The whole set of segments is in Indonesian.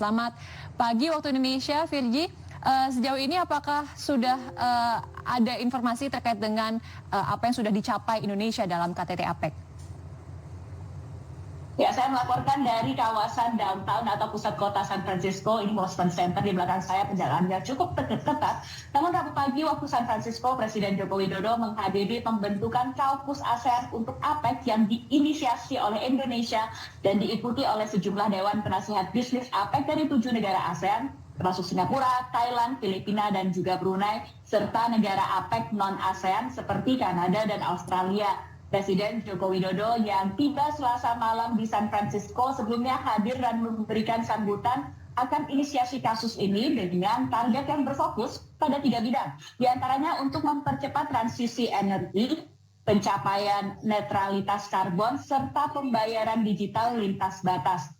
Selamat pagi waktu Indonesia, Virgi. Sejauh ini apakah sudah ada informasi terkait dengan apa yang sudah dicapai Indonesia dalam KTT APEC? Ya, saya melaporkan dari kawasan downtown atau pusat kota San Francisco. Ini Boston Center di belakang saya, perjalanannya cukup ketat. Namun Rabu pagi waktu San Francisco, Presiden Joko Widodo menghadiri pembentukan Kaukus ASEAN untuk APEC yang diinisiasi oleh Indonesia dan diikuti oleh sejumlah dewan penasihat bisnis APEC dari 7 negara ASEAN, termasuk Singapura, Thailand, Filipina, dan juga Brunei, serta negara APEC non-ASEAN seperti Kanada dan Australia. Presiden Joko Widodo yang tiba Selasa malam di San Francisco sebelumnya hadir dan memberikan sambutan akan inisiasi kasus ini dengan target yang berfokus pada 3 bidang. Di antaranya untuk mempercepat transisi energi, pencapaian netralitas karbon, serta pembayaran digital lintas batas.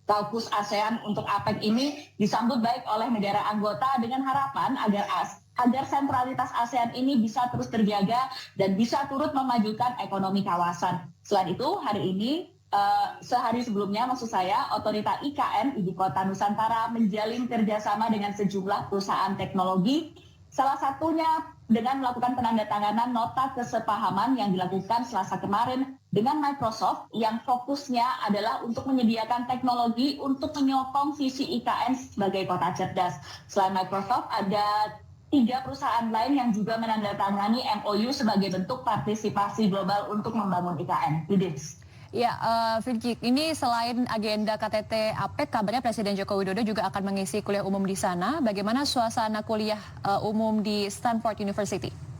Kaukus ASEAN untuk APEC ini disambut baik oleh negara anggota dengan harapan agar sentralitas ASEAN ini bisa terus terjaga dan bisa turut memajukan ekonomi kawasan. Selain itu, hari ini, sehari sebelumnya maksud saya, Otorita IKN Ibu Kota Nusantara menjalin kerjasama dengan sejumlah perusahaan teknologi, salah satunya dengan melakukan penandatanganan nota kesepahaman yang dilakukan Selasa kemarin dengan Microsoft yang fokusnya adalah untuk menyediakan teknologi untuk menyokong visi IKN sebagai kota cerdas. Selain Microsoft, ada 3 perusahaan lain yang juga menandatangani MOU sebagai bentuk partisipasi global untuk membangun IKN. Ya, Virgi, ini selain agenda KTT APEC, kabarnya Presiden Joko Widodo juga akan mengisi kuliah umum di sana. Bagaimana suasana kuliah umum di Stanford University?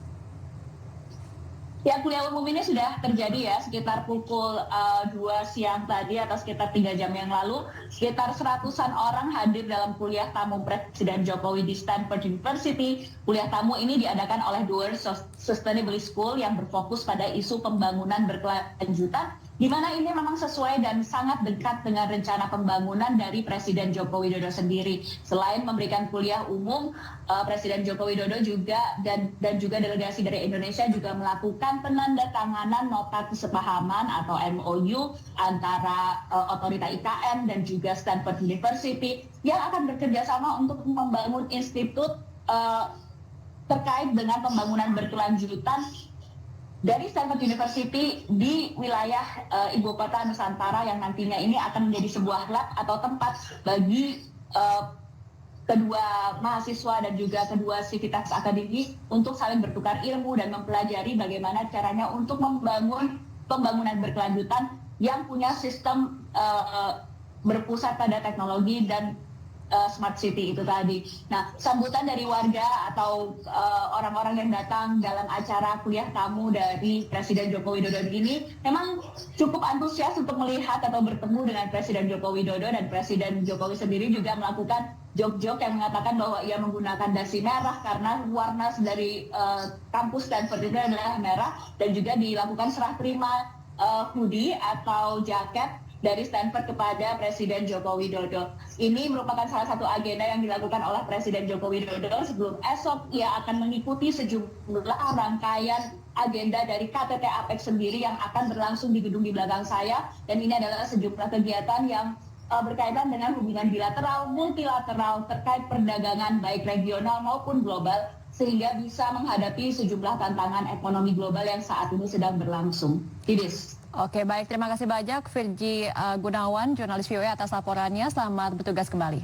Ya, kuliah umum ini sudah terjadi ya, sekitar pukul 2 siang tadi atau sekitar 3 jam yang lalu. Sekitar 100-an orang hadir dalam kuliah tamu Presiden Jokowi di Stanford University. Kuliah tamu ini diadakan oleh Doer Sustainability School yang berfokus pada isu pembangunan berkelanjutan, di mana ini memang sesuai dan sangat dekat dengan rencana pembangunan dari Presiden Joko Widodo sendiri. Selain memberikan kuliah umum, Presiden Joko Widodo juga dan juga delegasi dari Indonesia juga melakukan penandatanganan nota kesepahaman atau MOU antara Otorita IKN dan juga Stanford University yang akan bekerja sama untuk membangun institut terkait dengan pembangunan berkelanjutan dari Stanford University di wilayah Ibu Kota Nusantara yang nantinya ini akan menjadi sebuah lab atau tempat bagi kedua mahasiswa dan juga kedua sivitas akademik untuk saling bertukar ilmu dan mempelajari bagaimana caranya untuk membangun pembangunan berkelanjutan yang punya sistem berpusat pada teknologi dan smart city itu tadi. Nah, sambutan dari warga atau orang-orang yang datang dalam acara kuliah tamu dari Presiden Joko Widodo ini memang cukup antusias untuk melihat atau bertemu dengan Presiden Joko Widodo, dan Presiden Jokowi sendiri juga melakukan jok-jok yang mengatakan bahwa ia menggunakan dasi merah karena warna dari kampus Stanford itu adalah merah, dan juga dilakukan serah terima hoodie atau jaket dari Stanford kepada Presiden Joko Widodo. Ini merupakan salah satu agenda yang dilakukan oleh Presiden Joko Widodo sebelum esok ia akan mengikuti sejumlah rangkaian agenda dari KTT APEC sendiri yang akan berlangsung di gedung di belakang saya. Dan ini adalah sejumlah kegiatan yang berkaitan dengan hubungan bilateral, multilateral terkait perdagangan baik regional maupun global, sehingga bisa menghadapi sejumlah tantangan ekonomi global yang saat ini sedang berlangsung. Oke, baik. Terima kasih banyak Virgi Gunawan, jurnalis VOA atas laporannya. Selamat bertugas kembali.